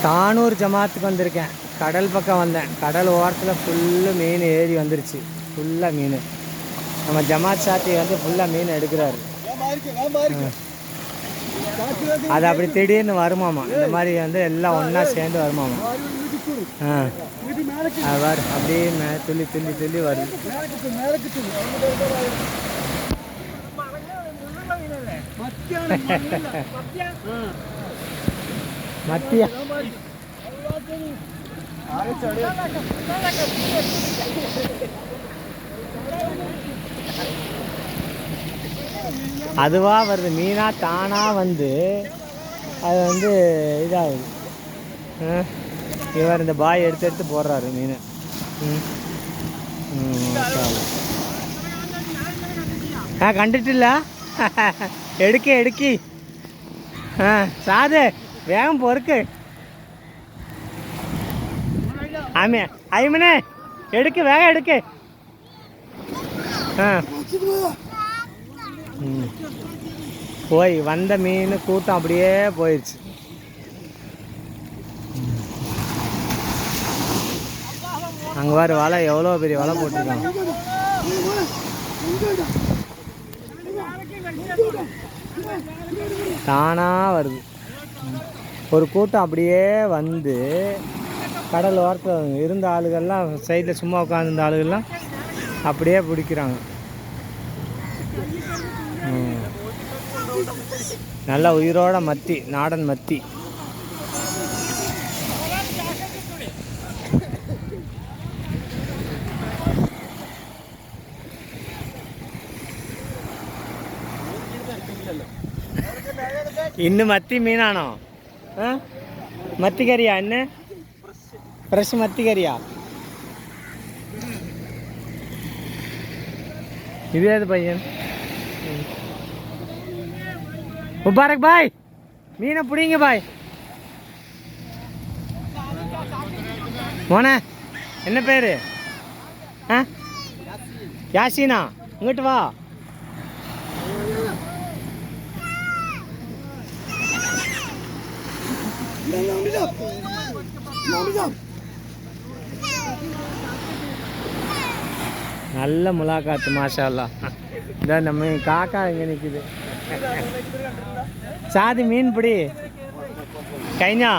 தானூர் ஜமாத்துக்கு வந்திருக்கேன். கடல் பக்கம் வந்தேன். கடல் ஓரத்தில் ஃபுல்லு மீன் ஏறி வந்துருச்சு. ஃபுல்லாக மீன். நம்ம ஜமாத் சாத்தி வந்து ஃபுல்லாக மீன் எடுக்கிறாரு. அது அப்படி திடீர்னு வருமாமா. இந்த மாதிரி வந்து எல்லாம் ஒன்றா சேர்ந்து வருமாமா. அது வரு அப்படியே துள்ளி துள்ளி துள்ளி வருது. மத்தியா அதுவா வருது. மீனா தானா வந்து அது வந்து இதாகுது. இவர் இந்த பாய் எடுத்து எடுத்து போடுறாரு மீன். கண்டுட்டில்ல எடுக்கி எடுக்கி. சாது வேகம் பொறுக்கு. ஆமே ஐமனே எடுக்கு வேகம் எடுக்கு. போய் வந்த மீன் கூட்டம் அப்படியே போயிடுச்சு. அங்கே வர வலை எவ்வளோ பெரிய வலை போட்டிருக்காங்க. தானா வருது. ஒரு கூட்டம் அப்படியே வந்து கடல் ஓரத்தில் இருந்த ஆளுகள்லாம் சைடில் சும்மா உட்காந்துருந்த ஆளுகள்லாம் அப்படியே பிடிக்கிறாங்க. நல்ல உயிரோட மத்தி, நாடன் மத்தி. இன்னும் மத்தி மீனானோ? மத்தி கறியா? என்ன ஃப்ரெஷ் மத்தி கறியா? இதே பையன் முபாரக் பாய் மீனை பிடிங்க பாய். மோனே என்ன பேரு? யாசினா. இங்கிட்டு வா. நல்ல முலாக்காத்து மாஷா அல்லாஹ். இந்த நம்ம காக்கா இங்கே நிற்குது. சாதி மீன் பிடி கைஞா.